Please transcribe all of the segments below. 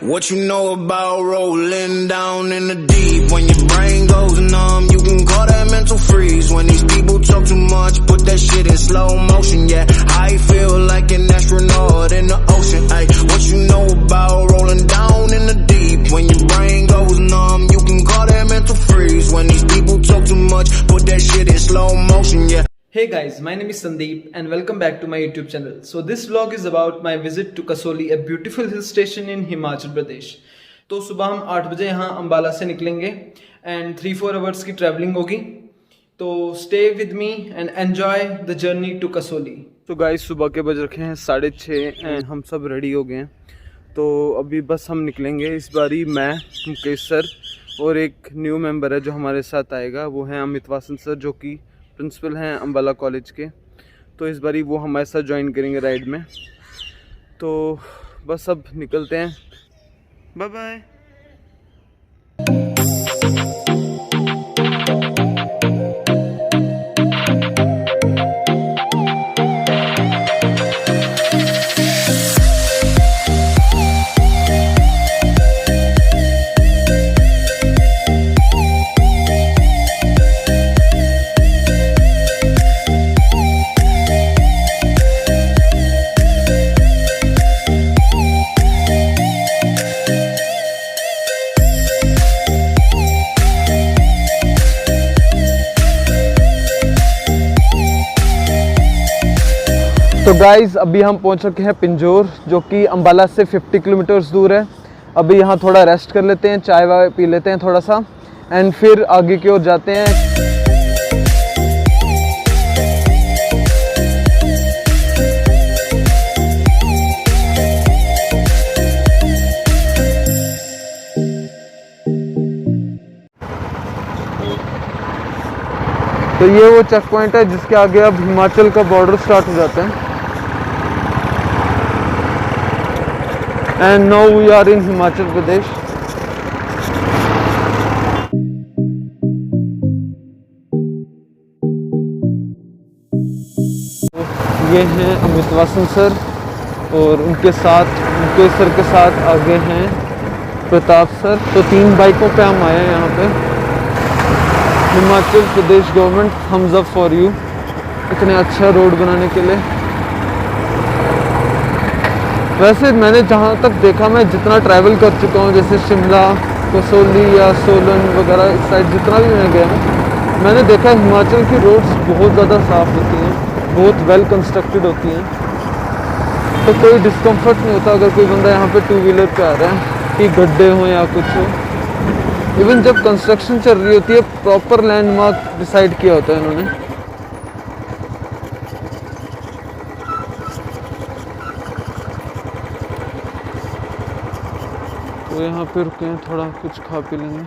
What you know about rolling down in the deep? When your brain goes numb, you can call that mental freeze. When these people talk too much, put that shit in slow motion. Yeah, I feel like an astronaut in the ocean. Ay, what you know about rolling down in the deep? When your brain goes numb, you can call that mental freeze. When these people talk too much, put that shit in slow motion. Yeah. Hey guys, my name is Sandeep and welcome back to my YouTube channel. So this vlog is about my visit to Kasoli, a beautiful hill station in Himachal Pradesh. तो सुबह हम 8 बजे यहाँ अम्बाला से निकलेंगे and 3-4 hours की travelling होगी. तो stay with me and enjoy the journey to Kasauli. तो गाइस सुबह के बज रखे हैं 6:30 एंड हम सब रेडी हो गए हैं. तो अभी बस हम निकलेंगे. इस बारी मैं, मुकेश सर और एक न्यू मेंबर है जो हमारे साथ आएगा, वो है अमित वासन सर जो कि प्रिंसिपल हैं अम्बाला कॉलेज के. तो इस बारी वो हमारे साथ ज्वाइन करेंगे राइड में. तो बस अब निकलते हैं. Bye bye. तो गाइज़ अभी हम पहुंच चुके हैं पिंजौर जो कि अम्बाला से 50 किलोमीटर्स दूर है. अभी यहाँ थोड़ा रेस्ट कर लेते हैं, चाय वाय पी लेते हैं थोड़ा सा एंड फिर आगे की ओर जाते हैं. तो ये वो चेक पॉइंट है जिसके आगे अब हिमाचल का बॉर्डर स्टार्ट हो जाता है. And now we are in Himachal Pradesh. ये हैं अमित वासन सर और उनके साथ मुकेश सर के साथ आगे हैं प्रताप सर. तो 3 बाइकों पे हम आए हैं यहाँ पे. Himachal Pradesh government thumbs up for you इतने अच्छा रोड बनाने के लिए. वैसे मैंने जहाँ तक देखा, मैं जितना ट्रैवल कर चुका हूँ जैसे शिमला, कसोली या सोलन वगैरह इस साइड जितना भी मैं गया हूँ, मैंने देखा हिमाचल की रोड्स बहुत ज़्यादा साफ़ होती हैं, बहुत वेल कंस्ट्रक्टेड होती हैं. तो कोई डिस्कम्फर्ट नहीं होता अगर कोई बंदा यहाँ पे 2 व्हीलर पे आ रहा है कि गड्ढे हों या कुछ हो. इवन जब कंस्ट्रक्शन चल रही होती है प्रॉपर लैंडमार्क डिसाइड किया होता है इन्होंने. तो यहाँ पे रुके हैं, थोड़ा कुछ खा पी लेंगे.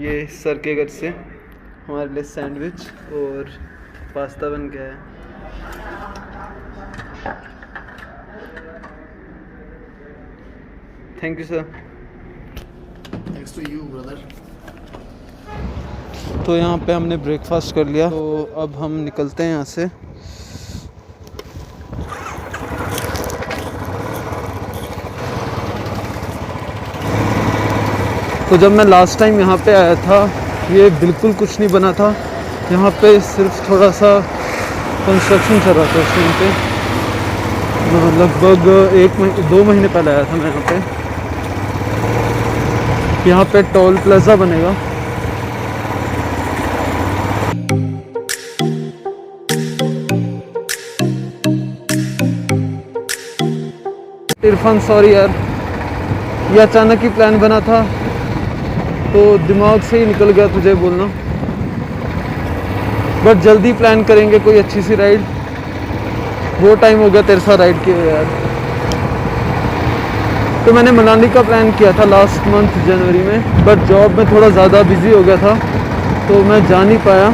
ये सर के घर से हमारे लिए सैंडविच और पास्ता बन गया है. Thank you sir. Thanks to you brother. तो यहाँ पे हमने ब्रेकफास्ट कर लिया. तो अब हम निकलते हैं यहाँ से. तो जब मैं लास्ट टाइम यहाँ पे आया था ये बिल्कुल कुछ नहीं बना था. यहाँ पे सिर्फ थोड़ा सा कंस्ट्रक्शन चल रहा था उस टाइम पे. लगभग 2 महीने पहले आया था मैं यहाँ पे. यहाँ पे टोल प्लाजा बनेगा. इरफान सॉरी यार, ये अचानक ही प्लान बना था तो दिमाग से ही निकल गया तुझे बोलना. बट जल्दी प्लान करेंगे कोई अच्छी सी राइड. वो टाइम हो गया तेरे साथ राइड किए यार. तो मैंने मनाली का प्लान किया था लास्ट मंथ जनवरी में, बट जॉब में थोड़ा ज़्यादा बिजी हो गया था तो मैं जा नहीं पाया.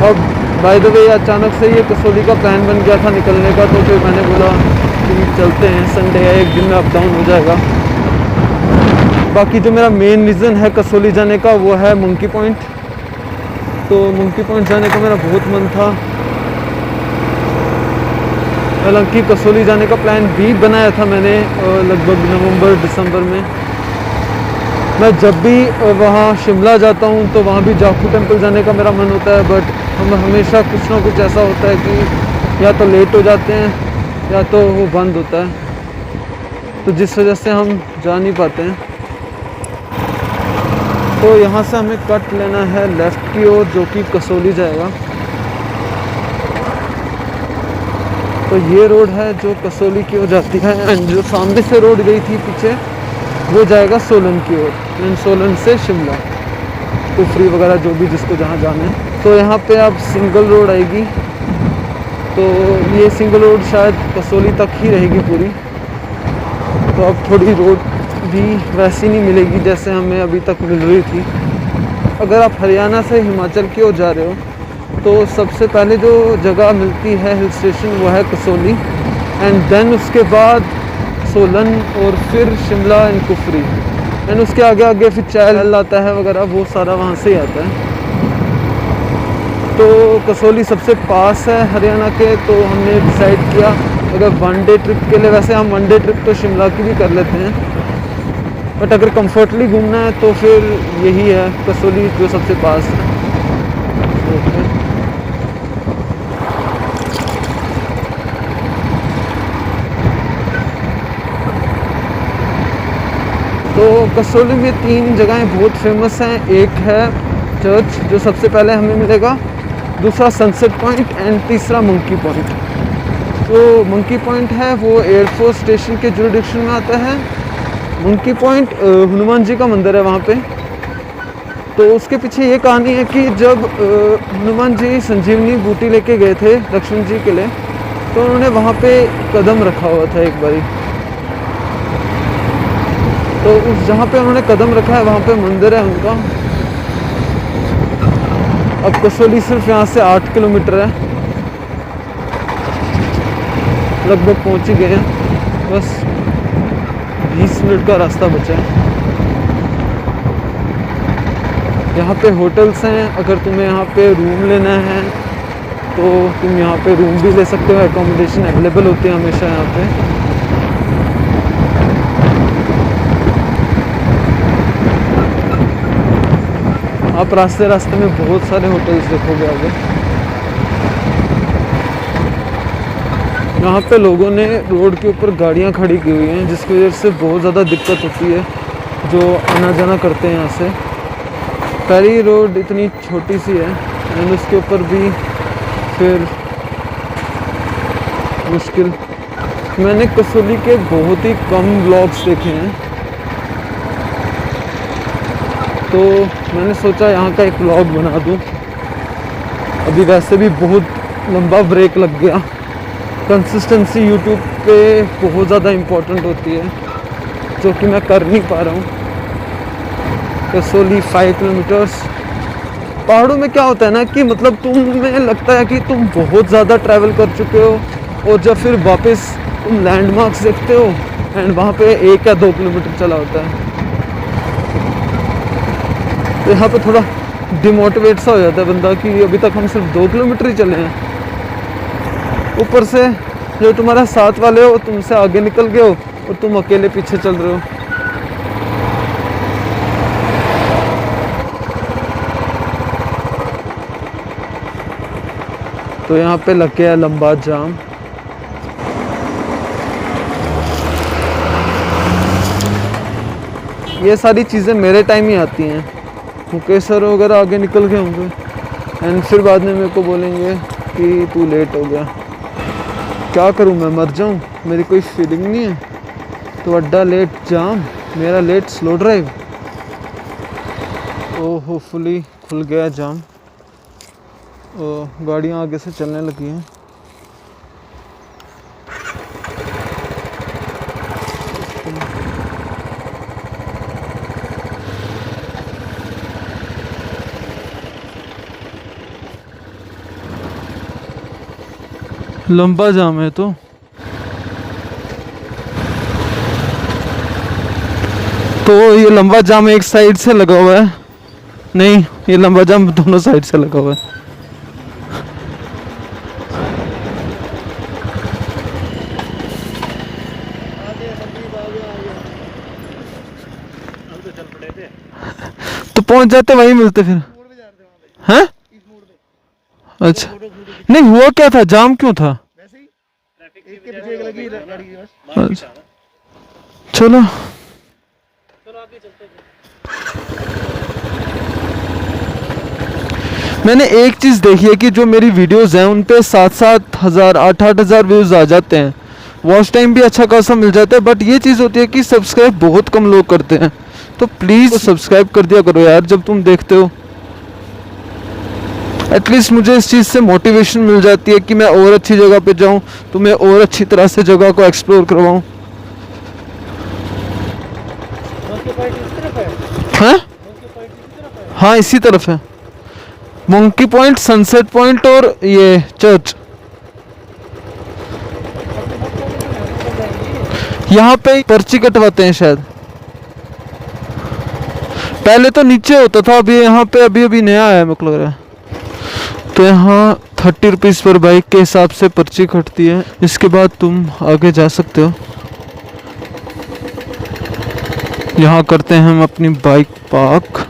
अब बाय द वे अचानक से ये कसोली का प्लान बन गया था निकलने का. तो फिर मैंने बोला कि चलते हैं, संडे है, एक दिन में अप डाउन हो जाएगा. बाकी जो मेरा मेन रीज़न है कसोली जाने का वो है मंकी पॉइंट। तो मंकी पॉइंट जाने का मेरा बहुत मन था। हालांकि कसोली जाने का प्लान भी बनाया था मैंने लगभग नवंबर दिसंबर में। मैं जब भी वहाँ शिमला जाता हूँ तो वहाँ भी जाखू टेम्पल जाने का मेरा मन होता है, बट हम हमेशा कुछ ना कुछ ऐसा होता है कि या तो लेट हो जाते हैं या तो वो बंद होता है, तो जिस वजह से हम जा नहीं पाते हैं। तो यहाँ से हमें कट लेना है लेफ़्ट की ओर जो कि कसोली जाएगा। तो ये रोड है जो कसोली की ओर जाती है, एंड जो सामने से रोड गई थी पीछे वो जाएगा सोलन की ओर, एंड सोलन से शिमला, कुफरी वगैरह जो भी जिसको जहाँ जाना है। तो यहाँ पे अब सिंगल रोड आएगी, तो ये सिंगल रोड शायद कसोली तक ही रहेगी पूरी। तो अब थोड़ी रोड भी वैसी नहीं मिलेगी जैसे हमें अभी तक मिल रही थी। अगर आप हरियाणा से हिमाचल की ओर जा रहे हो तो सबसे पहले जो जगह मिलती है हिल स्टेशन वो है कसोली, एंड देन उसके बाद सोलन और फिर शिमला एंड कुफरी, एंड उसके आगे आगे फिर चैल आता है वगैरह, वो सारा वहाँ से ही आता है। तो कसोली सबसे पास है हरियाणा के, तो हमने डिसाइड किया अगर वन डे ट्रिप के लिए, वैसे हम वन डे ट्रिप तो शिमला की भी कर लेते हैं, बट अगर कंफर्टली घूमना है तो फिर यही है कसोली जो सबसे पास है। तो कसोली में 3 जगहें बहुत फेमस हैं। एक है चर्च जो सबसे पहले हमें मिलेगा, दूसरा सनसेट पॉइंट, एंड तीसरा मंकी पॉइंट। तो मंकी पॉइंट है वो एयरफोर्स स्टेशन के जुरिडिक्शन में आता है। मंकी पॉइंट हनुमान जी का मंदिर है वहाँ पे। तो उसके पीछे ये कहानी है कि जब हनुमान जी संजीवनी बूटी लेके गए थे लक्ष्मण जी के लिए, तो उन्होंने वहाँ पे कदम रखा हुआ था एक बारी। तो उस जहाँ पे उन्होंने कदम रखा है वहाँ पे मंदिर है उनका। अब कसोली सिर्फ यहाँ से 8 किलोमीटर है, लगभग पहुँच ही गए हैं, बस 20 मिनट का रास्ता बचा है। यहाँ पे होटल्स हैं, अगर तुम्हें यहाँ पे रूम लेना है तो तुम यहाँ पे रूम भी ले सकते हो, एकोमोडेशन अवेलेबल होती है हमेशा यहाँ पे। आप रास्ते रास्ते में बहुत सारे होटल्स देखोगे आगे। यहाँ पे लोगों ने रोड के ऊपर गाड़ियाँ खड़ी की हुई हैं, जिसकी वजह से बहुत ज़्यादा दिक्कत होती है जो आना जाना करते हैं यहाँ से। पहली रोड इतनी छोटी सी है एंड उसके ऊपर भी फिर मुश्किल। मैंने कसोली के बहुत ही कम व्लॉग्स देखे हैं, तो मैंने सोचा यहाँ का एक व्लॉग बना दूँ। अभी वैसे भी बहुत लंबा ब्रेक लग गया। कंसिस्टेंसी यूट्यूब पे बहुत ज़्यादा इम्पोर्टेंट होती है, जो कि मैं कर नहीं पा रहा हूँ। कसोली 5 किलोमीटर्स। पहाड़ों में क्या होता है ना कि मतलब तुम्हें लगता है कि तुम बहुत ज़्यादा ट्रैवल कर चुके हो, और जब फिर वापस तुम लैंडमार्क्स देखते हो एंड वहाँ पे 1 या 2 किलोमीटर चला होता है, तो यहाँ पे थोड़ा डिमोटिवेट सा हो जाता है बंदा कि अभी तक हम सिर्फ 2 किलोमीटर ही चले हैं। ऊपर से जो तुम्हारा साथ वाले हो तुमसे आगे निकल गए हो और तुम अकेले पीछे चल रहे हो। तो यहाँ पे लग गया लंबा जाम। ये सारी चीज़ें मेरे टाइम ही आती हैं। मुकेश सर वगैरह आगे निकल गए होंगे एंड फिर बाद में मेरे को बोलेंगे कि तू लेट हो गया। क्या करूं, मैं मर जाऊं, मेरी कोई फीलिंग नहीं है। तो अड्डा लेट जाम, मेरा लेट स्लो ड्राइव। ओ होपफुली खुल गया जाम, गाड़ियाँ आगे से चलने लगी हैं। लंबा जाम है तो तो ये लंबा जाम एक साइड से लगा हुआ है, नहीं ये लंबा जाम दोनों साइड से लगा हुआ है। तो पहुंच जाते वहीं मिलते फिर हैं? अच्छा नहीं हुआ क्या था, जाम क्यों था? अच्छा चलो मैंने एक चीज देखी है कि जो मेरी वीडियोस हैं उन पे 7-7 हज़ार 8-8 हज़ार व्यूज आ जाते हैं, वॉच टाइम भी अच्छा खासा मिल जाता है, बट ये चीज़ होती है कि सब्सक्राइब बहुत कम लोग करते हैं। तो प्लीज़ सब्सक्राइब कर दिया करो यार जब तुम देखते हो, एटलीस्ट मुझे इस चीज़ से मोटिवेशन मिल जाती है कि मैं और अच्छी जगह पे जाऊं, तुम्हें और अच्छी तरह से जगह को एक्सप्लोर करवाऊं। हाँ हाँ इसी तरफ है मंकी पॉइंट, सनसेट पॉइंट और ये चर्च। यहाँ पे पर्ची कटवाते हैं शायद, पहले तो नीचे होता था, अभी यहाँ पे अभी नया आया मेरे को लग रहा है। तो यहाँ 30 रुपीज़ पर बाइक के हिसाब से पर्ची कटती है, इसके बाद तुम आगे जा सकते हो। यहाँ करते हैं हम अपनी बाइक पार्क।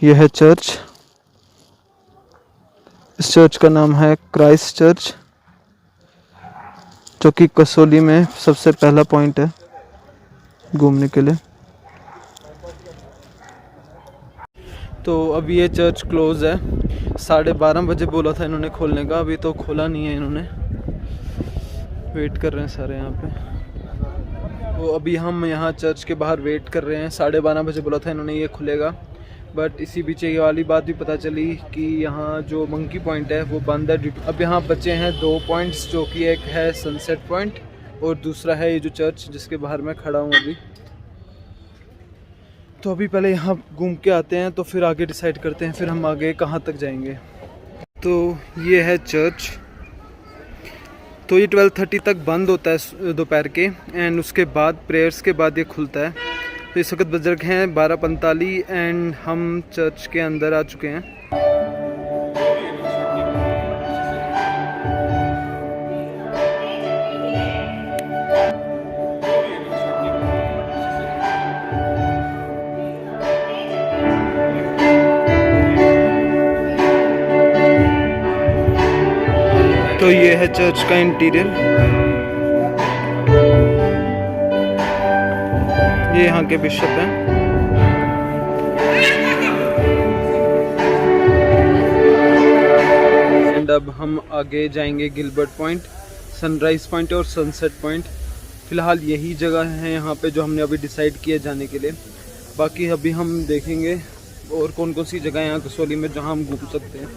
यह है चर्च, इस चर्च का नाम है क्राइस्ट चर्च, जो कि कसोली में सबसे पहला पॉइंट है घूमने के लिए। तो अभी ये चर्च क्लोज है, 12:30 बजे बोला था इन्होंने खोलने का, अभी तो खोला नहीं है इन्होंने, वेट कर रहे हैं सारे यहाँ पे। तो अभी हम यहाँ चर्च के बाहर वेट कर रहे हैं, 12:30 बजे बोला था इन्होंने ये खुलेगा, बट इसी बीच ये वाली बात भी पता चली कि यहाँ जो मंकी पॉइंट है वो बंद है। अब यहाँ बचे हैं 2 पॉइंट्स, जो कि एक है सनसेट पॉइंट और दूसरा है ये जो चर्च जिसके बाहर मैं खड़ा हूँ अभी। तो अभी पहले यहाँ घूम के आते हैं, तो फिर आगे डिसाइड करते हैं फिर हम आगे कहाँ तक जाएंगे। तो ये है चर्च, तो ये 12:30 तक बंद होता है दोपहर के, एंड उसके बाद प्रेयर्स के बाद ये खुलता है। तो इस वक्त बज रखे हैं 12:45 एंड हम चर्च के अंदर आ चुके हैं। तो ये है चर्च का इंटीरियर, ये यहाँ के बिशप हैं। एंड अब हम आगे जाएंगे गिलबर्ट पॉइंट, सनराइज पॉइंट और सनसेट पॉइंट। फ़िलहाल यही जगह है यहाँ पे जो हमने अभी डिसाइड किया जाने के लिए, बाकी अभी हम देखेंगे और कौन कौन सी जगह यहाँ कसोली में जहाँ हम घूम सकते हैं।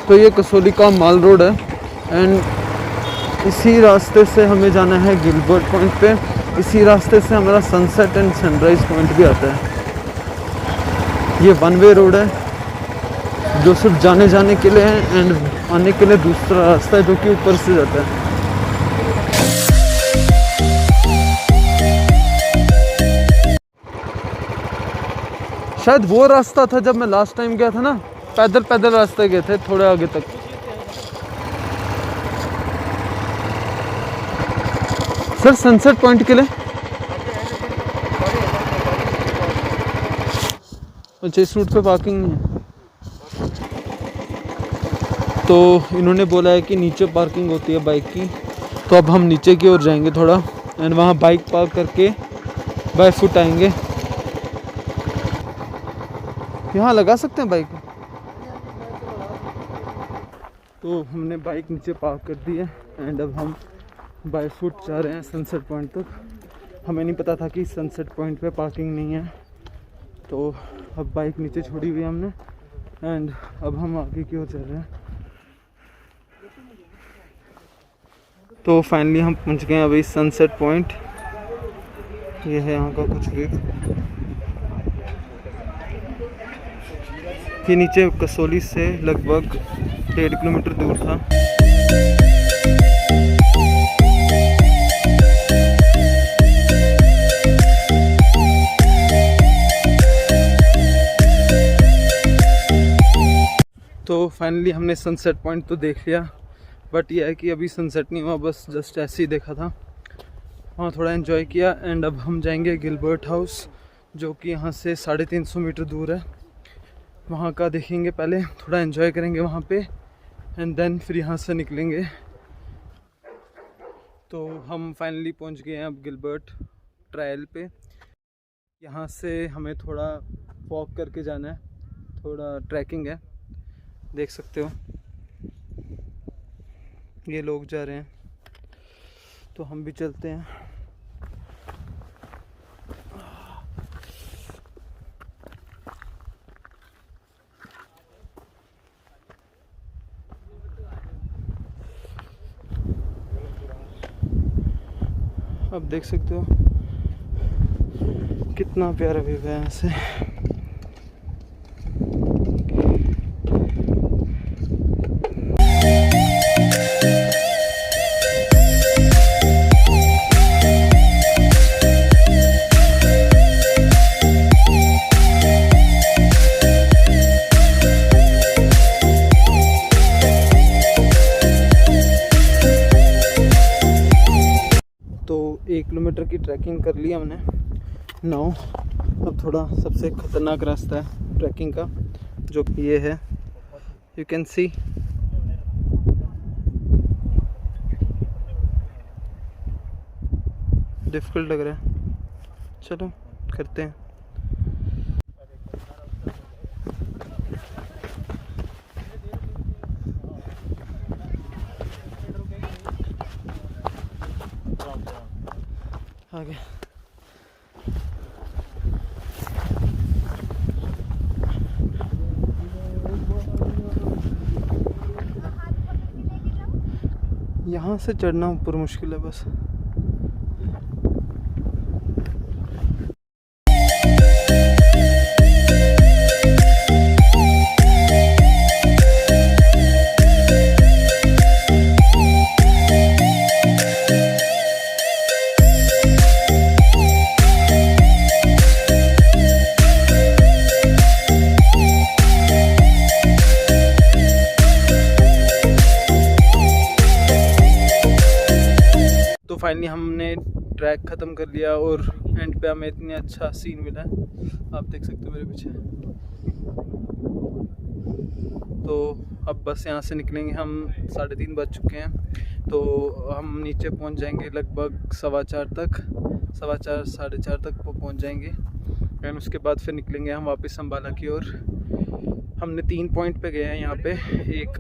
तो ये कसोली का माल रोड है एंड इसी रास्ते से हमें जाना है गिलबर्ट पॉइंट पे, इसी रास्ते से हमारा सनसेट एंड सनराइज पॉइंट भी आता है। ये 1 वे रोड है जो सिर्फ जाने के लिए है, एंड आने के लिए दूसरा रास्ता है जो कि ऊपर से जाता है। शायद वो रास्ता था जब मैं लास्ट टाइम गया था ना, पैदल रास्ते गए थे थोड़े आगे तक। सर सनसेट पॉइंट के लिए अच्छा इस रूट पे पार्किंग नहीं है, तो इन्होंने बोला है कि नीचे पार्किंग होती है बाइक की। तो अब हम नीचे की ओर जाएंगे थोड़ा एंड वहाँ बाइक पार्क करके बाय फुट आएंगे। यहाँ लगा सकते हैं बाइक, तो हमने बाइक नीचे पार्क कर दी है एंड अब हम बाय फुट जा रहे हैं सनसेट पॉइंट तक। हमें नहीं पता था कि सनसेट पॉइंट पे पार्किंग नहीं है, तो अब बाइक नीचे छोड़ी हुई है हमने एंड अब हम आगे की ओर चल रहे हैं। तो फाइनली हम पहुंच गए हैं अभी सनसेट पॉइंट, ये है यहाँ का कुछ व्यू। ये नीचे कसोली से लगभग 1.5 किलोमीटर दूर था। तो फाइनली हमने सनसेट पॉइंट तो देख लिया, बट यह है कि अभी सनसेट नहीं हुआ, बस जस्ट ऐसे ही देखा था, वहाँ थोड़ा एंजॉय किया। एंड अब हम जाएंगे गिलबर्ट हाउस, जो कि यहाँ से 350 मीटर दूर है। वहाँ का देखेंगे, पहले थोड़ा एंजॉय करेंगे वहाँ पे, एंड देन फिर यहाँ से निकलेंगे। तो हम फाइनली पहुँच गए हैं अब गिलबर्ट ट्रायल पे। यहाँ से हमें थोड़ा वॉक करके जाना है, थोड़ा ट्रैकिंग है, देख सकते हो ये लोग जा रहे हैं, तो हम भी चलते हैं। अब देख सकते हो कितना प्यारा व्यू है यहाँ से। तो 1 किलोमीटर की ट्रैकिंग कर ली हमने नाउ। अब थोड़ा सबसे ख़तरनाक रास्ता है ट्रैकिंग का, जो कि ये है, यू कैन सी। डिफ़िकल्ट लग रहा है, चलो करते हैं। आगे यहाँ से चढ़ना ऊपर मुश्किल है बस। फाइनली हमने ट्रैक ख़त्म कर लिया और एंड पे हमें इतने अच्छा सीन मिला है, आप देख सकते हो मेरे पीछे। तो अब बस यहाँ से निकलेंगे हम, 3:30 बज चुके हैं, तो हम नीचे पहुँच जाएंगे लगभग 4:15 तक, 4:15 4:30 तक पहुँच जाएंगे। एंड उसके बाद फिर निकलेंगे हम वापस अम्बाला की ओर। हमने 3 पॉइंट पे गए हैं यहाँ पे, एक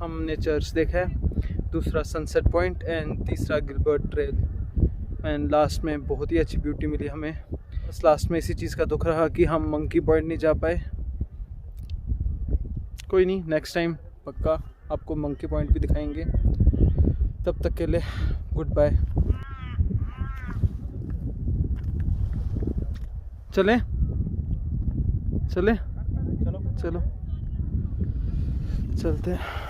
हमने चर्च देखा है, दूसरा सनसेट पॉइंट एंड तीसरा गिलबर्ट ट्रेल। एंड लास्ट में बहुत ही अच्छी ब्यूटी मिली हमें। बस लास्ट में इसी चीज़ का दुख रहा कि हम मंकी पॉइंट नहीं जा पाए। कोई नहीं, नेक्स्ट टाइम पक्का आपको मंकी पॉइंट भी दिखाएंगे। तब तक के लिए गुड बाय। चलें चलें, चलो चलते हैं।